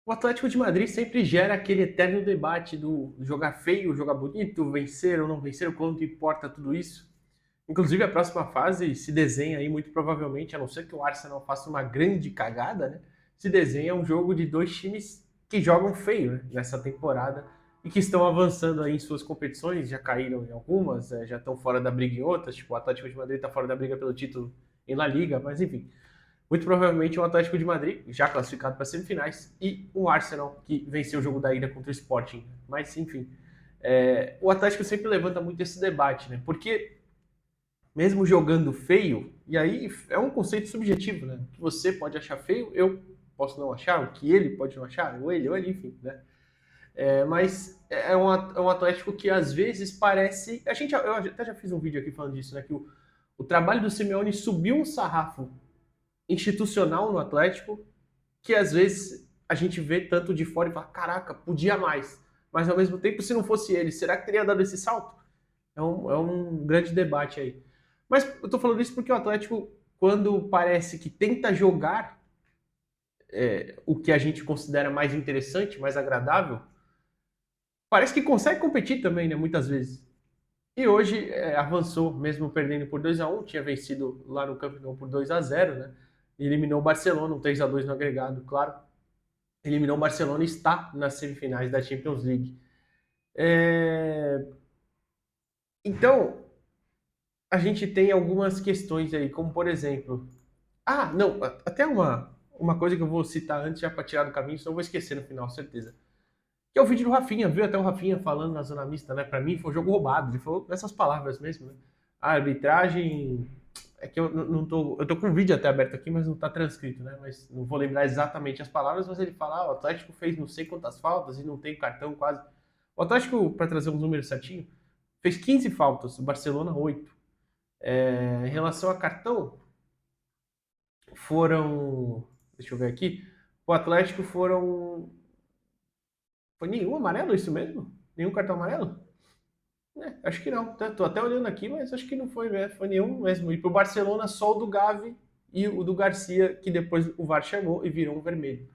O Atlético de Madrid sempre gera aquele eterno debate do jogar feio, jogar bonito, vencer ou não vencer, o quanto importa tudo isso. Inclusive, a próxima fase se desenha aí, muito provavelmente, a não ser que o Arsenal faça uma grande cagada, né? Se desenha um jogo de dois times que jogam feio, né, nessa temporada e que estão avançando aí em suas competições, já caíram em algumas, já estão fora da briga em outras, tipo o Atlético de Madrid está fora da briga pelo título em La Liga, mas enfim. Muito provavelmente o Atlético de Madrid, já classificado para semifinais, e o Arsenal, que venceu o jogo da ida contra o Sporting. Mas, enfim, o Atlético sempre levanta muito esse debate, né? Porque mesmo jogando feio, e aí é um conceito subjetivo, né? O que você pode achar feio, eu posso não achar, o que ele pode não achar, ou ele, enfim, né? Mas é um Atlético que às vezes parece. Eu até já fiz um vídeo aqui falando disso, né? Que o trabalho do Simeone subiu um sarrafo institucional no Atlético que às vezes a gente vê tanto de fora e fala, caraca, podia mais. Mas ao mesmo tempo, se não fosse ele, será que teria dado esse salto? É um grande debate aí. Mas eu tô falando isso porque o Atlético, quando parece que tenta jogar o que a gente considera mais interessante, mais agradável, parece que consegue competir também, né? Muitas vezes. E hoje avançou, mesmo perdendo por 2-1, tinha vencido lá no Camp Nou por 2-0, né? Eliminou o Barcelona, um 3-2 no agregado, claro. Eliminou o Barcelona e está nas semifinais da Champions League. É, Então, a gente tem algumas questões aí, como por exemplo. Ah, não, até uma coisa que eu vou citar antes, já para tirar do caminho, senão eu vou esquecer no final, certeza. Que é o vídeo do Rafinha, viu até o Rafinha falando na zona mista, né? Para mim foi um jogo roubado. Ele falou essas palavras mesmo, né? A arbitragem. É que eu não tô. Eu tô com o vídeo até aberto aqui, mas não tá transcrito, né? Mas não vou lembrar exatamente as palavras, mas ele fala: o Atlético fez não sei quantas faltas e não tem cartão quase. O Atlético, para trazer um número certinho, fez 15 faltas, o Barcelona 8. Em relação a cartão, foram. Deixa eu ver aqui. O Atlético foram. Foi nenhum amarelo, isso mesmo? Nenhum cartão amarelo? Acho que não. Tô até olhando aqui, mas acho que não foi mesmo. Foi nenhum mesmo. E pro Barcelona, só o do Gavi e o do Garcia, que depois o VAR chamou e virou um vermelho.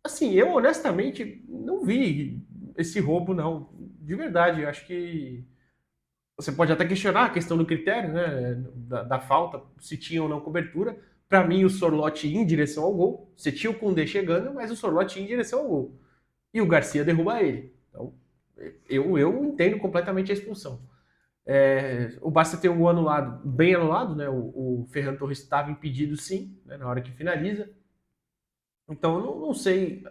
Assim, eu honestamente não vi esse roubo, não. De verdade, acho que você pode até questionar a questão do critério, né? Da falta, se tinha ou não cobertura. Para mim, o Sorlotti ia em direção ao gol. Você tinha o Koundé chegando, mas o Sorlotti ia em direção ao gol. E o Garcia derruba ele. Então, eu entendo completamente a expulsão. O Barça tem um gol anulado, bem anulado, né? O Ferran Torres estava impedido sim, né, na hora que finaliza. Então eu não sei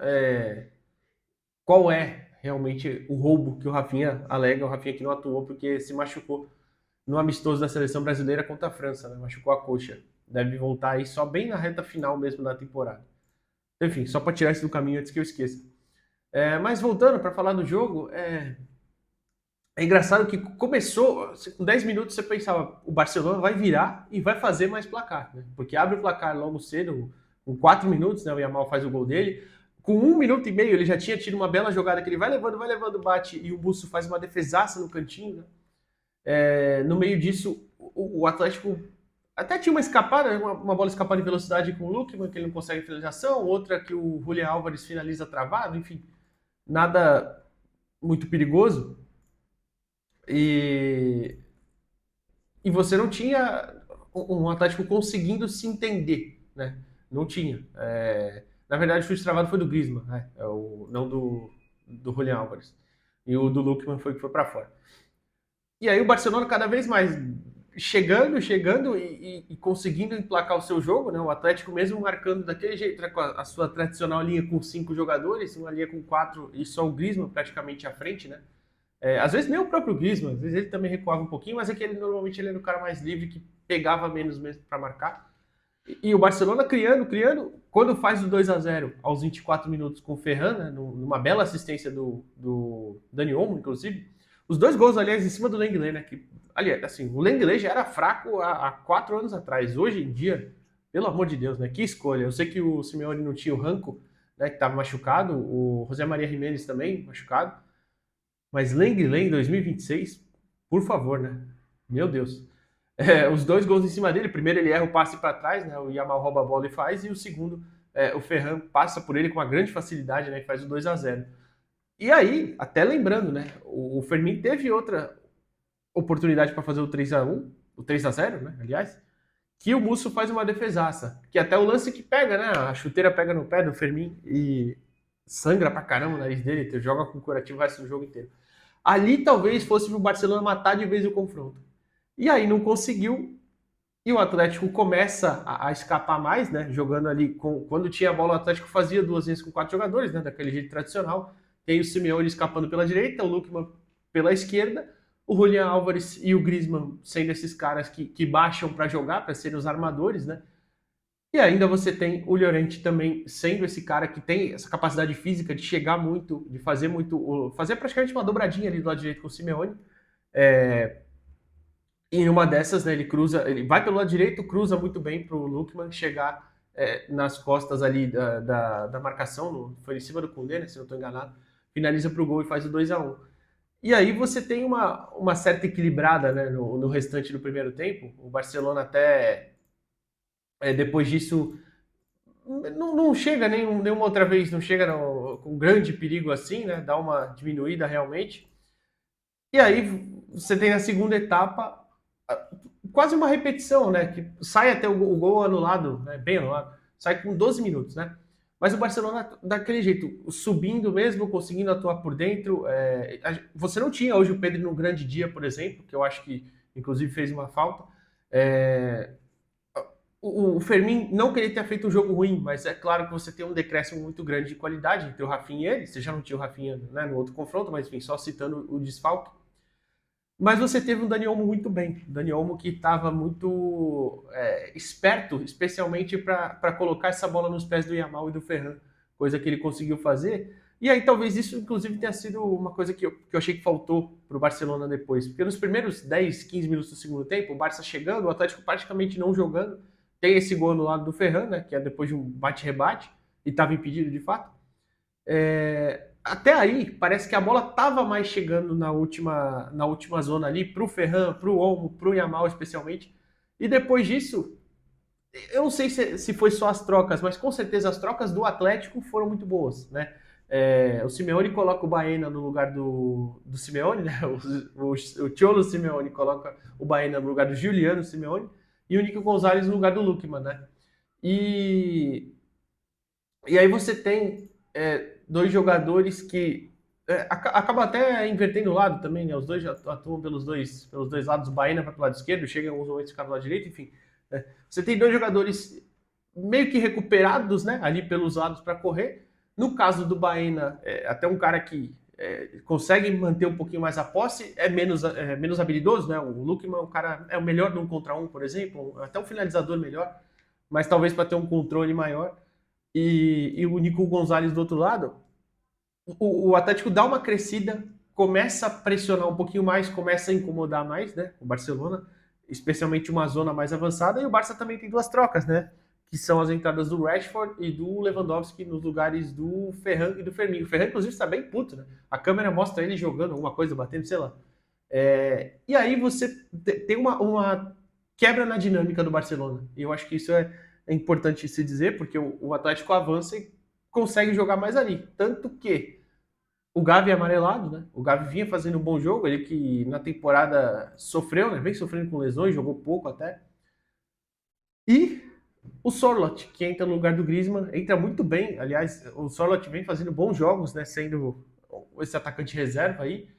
qual é realmente o roubo que o Rafinha alega. O Rafinha que não atuou porque se machucou no amistoso da seleção brasileira contra a França, né? Machucou a coxa. Deve voltar aí só bem na reta final mesmo da temporada. Enfim, só para tirar isso do caminho antes que eu esqueça. Mas voltando para falar do jogo, é engraçado que começou, assim, com 10 minutos você pensava, o Barcelona vai virar e vai fazer mais placar, né? Porque abre o placar logo cedo, com 4 minutos, né? O Yamal faz o gol dele. Com 1 minuto e meio ele já tinha tido uma bela jogada que ele vai levando, bate e o Busso faz uma defesaça no cantinho, né? No meio disso, o Atlético até tinha uma escapada, uma bola escapada em velocidade com o Lukman, que ele não consegue finalização, outra que o Julián Álvares finaliza travado, enfim, nada muito perigoso. E e você não tinha um Atlético conseguindo se entender, né? Não tinha. Na verdade, o chute travado foi do Griezmann, né? Não do Julián Álvares. E o do Lukman foi que foi para fora. E aí o Barcelona cada vez mais chegando e conseguindo emplacar o seu jogo, né? O Atlético mesmo marcando daquele jeito, né? Com a sua tradicional linha com 5 jogadores, uma linha com 4 e só o Griezmann praticamente à frente, né? Às vezes nem o próprio Griezmann, às vezes ele também recuava um pouquinho, mas é que ele normalmente ele era o cara mais livre que pegava menos mesmo para marcar. E o Barcelona criando, quando faz o 2-0 aos 24 minutos com o Ferran, né, numa bela assistência do Dani Olmo, inclusive, os dois gols, aliás, em cima do Lenglet, né, que, aliás, assim, o Lenglet já era fraco há 4 anos atrás. Hoje em dia, pelo amor de Deus, né, que escolha. Eu sei que o Simeone não tinha o Ranco, né, que estava machucado, o José Maria Jiménez também machucado, mas Lenglet em 2026, por favor, né? Meu Deus. Os dois gols em cima dele. Primeiro ele erra o passe para trás, né? O Yamal rouba a bola e faz. E o segundo o Ferran passa por ele com uma grande facilidade, né, e faz o 2-0. E aí, até lembrando, né, o Fermin teve outra oportunidade para fazer o 3-1, o 3-0, né, aliás, que o Musso faz uma defesaça, que até o lance que pega, né, a chuteira pega no pé do Fermin e sangra pra caramba o nariz dele, ele joga com curativo o resto do jogo inteiro. Ali talvez fosse pro Barcelona matar de vez o confronto. E aí não conseguiu, e o Atlético começa a escapar mais, né? Jogando ali quando tinha a bola, o Atlético fazia 2 vezes com 4 jogadores, né? Daquele jeito tradicional. Tem o Simeone escapando pela direita, o Lukman pela esquerda, o Julián Álvares e o Griezmann sendo esses caras que baixam para jogar, para serem os armadores, né? E ainda você tem o Llorente também sendo esse cara que tem essa capacidade física de chegar muito, de fazer muito, fazer praticamente uma dobradinha ali do lado direito com o Simeone. É, e em uma dessas, né, ele vai pelo lado direito, cruza muito bem para o Lukman chegar nas costas ali da marcação, foi em cima do Koundé, né, se não estou enganado, finaliza para o gol e faz o 2-1. E aí você tem uma certa equilibrada, né, no restante do primeiro tempo. O Barcelona até depois disso não chega nenhuma outra vez, não chega com grande perigo assim, né, dá uma diminuída realmente. E aí você tem na segunda etapa quase uma repetição, né? Que sai até o gol anulado, né? Bem anulado, sai com 12 minutos, né? Mas o Barcelona, daquele jeito, subindo mesmo, conseguindo atuar por dentro. Você não tinha hoje o Pedro no grande dia, por exemplo, que eu acho que inclusive fez uma falta. É, o Fermin, não que ele tenha feito um jogo ruim, mas é claro que você tem um decréscimo muito grande de qualidade entre o Rafinha e ele. Você já não tinha o Rafinha, né, no outro confronto, mas enfim, só citando o desfalque. Mas você teve um Dani Olmo muito bem. Dani Olmo que estava muito esperto, especialmente para colocar essa bola nos pés do Yamal e do Ferran, coisa que ele conseguiu fazer. E aí talvez isso, inclusive, tenha sido uma coisa que eu achei que faltou para o Barcelona depois. Porque nos primeiros 10, 15 minutos do segundo tempo, o Barça chegando, o Atlético praticamente não jogando. Tem esse gol no lado do Ferran, né, que é depois de um bate-rebate, e estava impedido de fato. Até aí, parece que a bola estava mais chegando na última zona ali, para o Ferran, para o Olmo, para o Yamal especialmente. E depois disso, eu não sei se foi só as trocas, mas com certeza as trocas do Atlético foram muito boas, né? O Simeone coloca o Baena no lugar do Simeone, né? O Cholo Simeone coloca o Baena no lugar do Giuliano Simeone e o Nico Gonzalez no lugar do Lukman, né? E aí você tem dois jogadores que acaba até invertendo o lado também, né? Os dois atuam pelos dois lados. O Baena vai pro lado esquerdo, chega em alguns momentos ficar do lado direito, enfim. Você tem dois jogadores meio que recuperados, né? Ali pelos lados para correr. No caso do Baena, até um cara que consegue manter um pouquinho mais a posse, é menos habilidoso, né? O Lukman, o cara é o melhor num contra um, por exemplo, até um finalizador melhor, mas talvez para ter um controle maior. E o Nico Gonzalez do outro lado, o Atlético dá uma crescida, começa a pressionar um pouquinho mais, começa a incomodar mais, né? O Barcelona, especialmente uma zona mais avançada, e o Barça também tem duas trocas, né? Que são as entradas do Rashford e do Lewandowski nos lugares do Ferran e do Fermin. O Ferran, inclusive, está bem puto, né? A câmera mostra ele jogando alguma coisa, batendo, sei lá. E aí você tem uma quebra na dinâmica do Barcelona. E eu acho que isso é importante se dizer, porque o Atlético avança e consegue jogar mais ali. Tanto que o Gavi é amarelado, né? O Gavi vinha fazendo um bom jogo, ele que na temporada sofreu, né? Vem sofrendo com lesões, jogou pouco até. E o Sorloth, que entra no lugar do Griezmann, entra muito bem. Aliás, o Sorloth vem fazendo bons jogos, né? Sendo esse atacante reserva aí.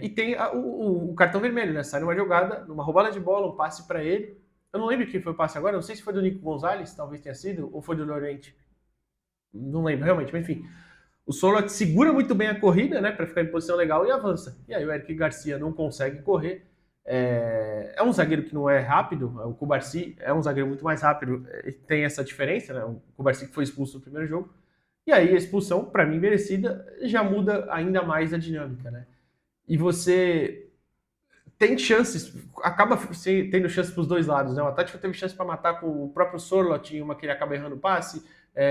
E tem o cartão vermelho, né? Sai numa jogada, numa roubada de bola, um passe para ele. Eu não lembro quem foi o passe agora, não sei se foi do Nico Gonzalez, talvez tenha sido, ou foi do Llorente. Não lembro realmente, mas enfim. O Sorloth segura muito bem a corrida, né, para ficar em posição legal e avança. E aí o Eric Garcia não consegue correr. É um zagueiro que não é rápido, o Cubarsí é um zagueiro muito mais rápido, tem essa diferença, né? O Cubarsí que foi expulso no primeiro jogo. E aí a expulsão, para mim, merecida, já muda ainda mais a dinâmica, né? E você tem chances, acaba tendo chances para os dois lados, né? O Atlético teve chance para matar com o próprio Sorloth, uma que ele acaba errando o passe.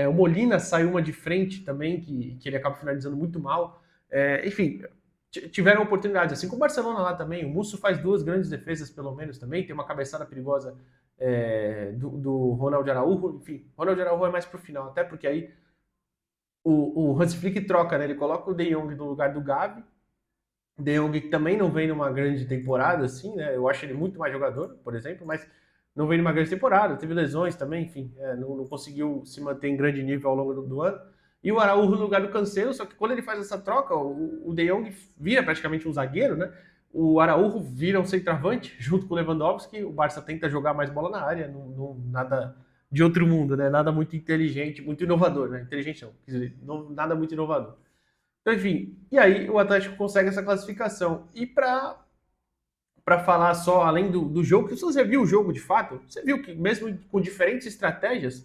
O Molina saiu uma de frente também, que ele acaba finalizando muito mal. Enfim, tiveram oportunidades, assim como o Barcelona lá também. O Musso faz duas grandes defesas, pelo menos, também. Tem uma cabeçada perigosa do Ronald Araújo, enfim, Ronald Araújo é mais pro final, até porque aí o Hans Flick troca, né? Ele coloca o De Jong no lugar do Gavi. De Jong que também não vem numa grande temporada, assim, né? Eu acho ele muito mais jogador, por exemplo, mas não vem numa grande temporada. Teve lesões também, enfim, não conseguiu se manter em grande nível ao longo do ano. E o Araújo no lugar do Cancelo, só que quando ele faz essa troca, o De Jong vira praticamente um zagueiro, né? O Araújo vira um centroavante junto com o Lewandowski. O Barça tenta jogar mais bola na área, nada de outro mundo, né? Nada muito inteligente, muito inovador, né? Inteligente não, quer dizer, nada muito inovador. Então, enfim, e aí o Atlético consegue essa classificação. E para falar só, além do jogo, que se você viu o jogo de fato, você viu que mesmo com diferentes estratégias,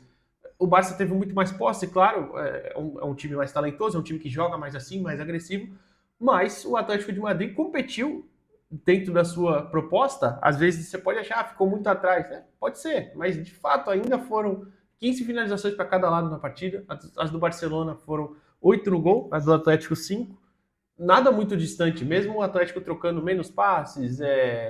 o Barça teve muito mais posse, claro, é um time mais talentoso, é um time que joga mais assim, mais agressivo, mas o Atlético de Madrid competiu dentro da sua proposta. Às vezes você pode achar, ficou muito atrás, né? Pode ser, mas de fato ainda foram 15 finalizações para cada lado na partida. As do Barcelona foram 8 no gol, as do Atlético 5. Nada muito distante, mesmo o Atlético trocando menos passes,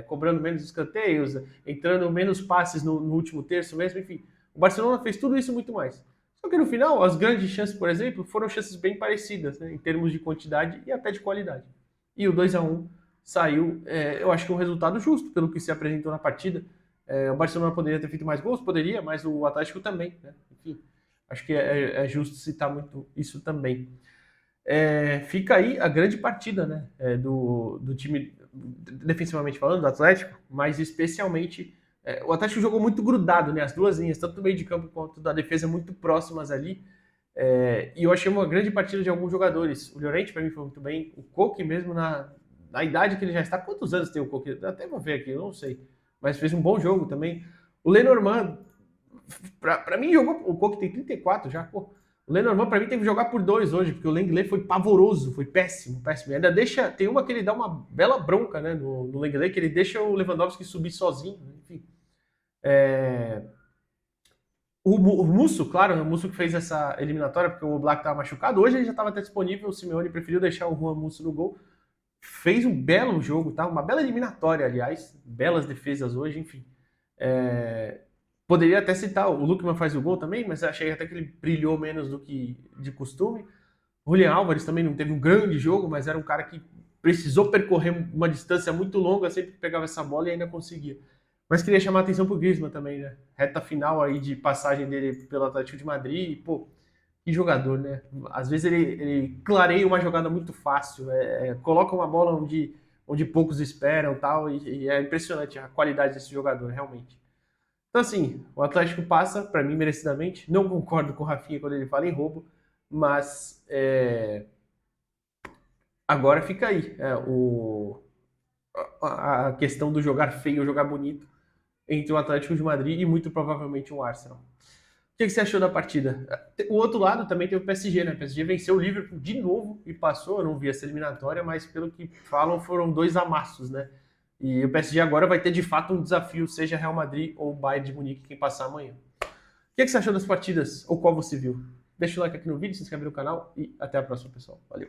cobrando menos escanteios, entrando menos passes no último terço mesmo, enfim. O Barcelona fez tudo isso e muito mais. Só que no final, as grandes chances, por exemplo, foram chances bem parecidas, né, em termos de quantidade e até de qualidade. E o 2-1 saiu, eu acho que um resultado justo pelo que se apresentou na partida. O Barcelona poderia ter feito mais gols, poderia, mas o Atlético também, né? Enfim, acho que é justo citar muito isso também. Fica aí a grande partida, né, do time, defensivamente falando, do Atlético, mas especialmente o Atlético jogou muito grudado, né, as duas linhas, tanto do meio de campo quanto da defesa, muito próximas ali, e eu achei uma grande partida de alguns jogadores. O Llorente, para mim, foi muito bem, o Koke mesmo, na idade que ele já está, quantos anos tem o Koke? Até vou ver aqui, eu não sei, mas fez um bom jogo também. O Lenormand, para mim, jogou, o Koke tem 34 já, pô. O Lenormand, pra mim, teve que jogar por 2 hoje, porque o Lenglet foi pavoroso, foi péssimo, péssimo. E ainda deixa. Tem uma que ele dá uma bela bronca, né, no Lenglet, que ele deixa o Lewandowski subir sozinho, enfim. O Musso, claro, o Musso que fez essa eliminatória, porque o Black estava machucado. Hoje ele já estava até disponível, o Simeone preferiu deixar o Juan Musso no gol. Fez um belo jogo, tá? Uma bela eliminatória, aliás. Belas defesas hoje, enfim. Poderia até citar, o Lukman faz o gol também, mas achei até que ele brilhou menos do que de costume. O Julian Álvares também não teve um grande jogo, mas era um cara que precisou percorrer uma distância muito longa, sempre pegava essa bola e ainda conseguia. Mas queria chamar a atenção pro Griezmann também, né? Reta final aí de passagem dele pelo Atlético de Madrid, e, pô, que jogador, né? Às vezes ele clareia uma jogada muito fácil, coloca uma bola onde poucos esperam tal, e é impressionante a qualidade desse jogador, realmente. Então, assim, o Atlético passa, para mim, merecidamente. Não concordo com o Rafinha quando ele fala em roubo, mas agora fica aí a questão do jogar feio ou jogar bonito entre o Atlético de Madrid e muito provavelmente o Arsenal. O que você achou da partida? O outro lado também tem o PSG, né? O PSG venceu o Liverpool de novo e passou. Eu não vi essa eliminatória, mas pelo que falam, foram 2 amassos, né? E o PSG agora vai ter de fato um desafio, seja Real Madrid ou Bayern de Munique, quem passar amanhã. O que você achou das partidas ou qual você viu? Deixa o like aqui no vídeo, se inscreve no canal e até a próxima, pessoal. Valeu!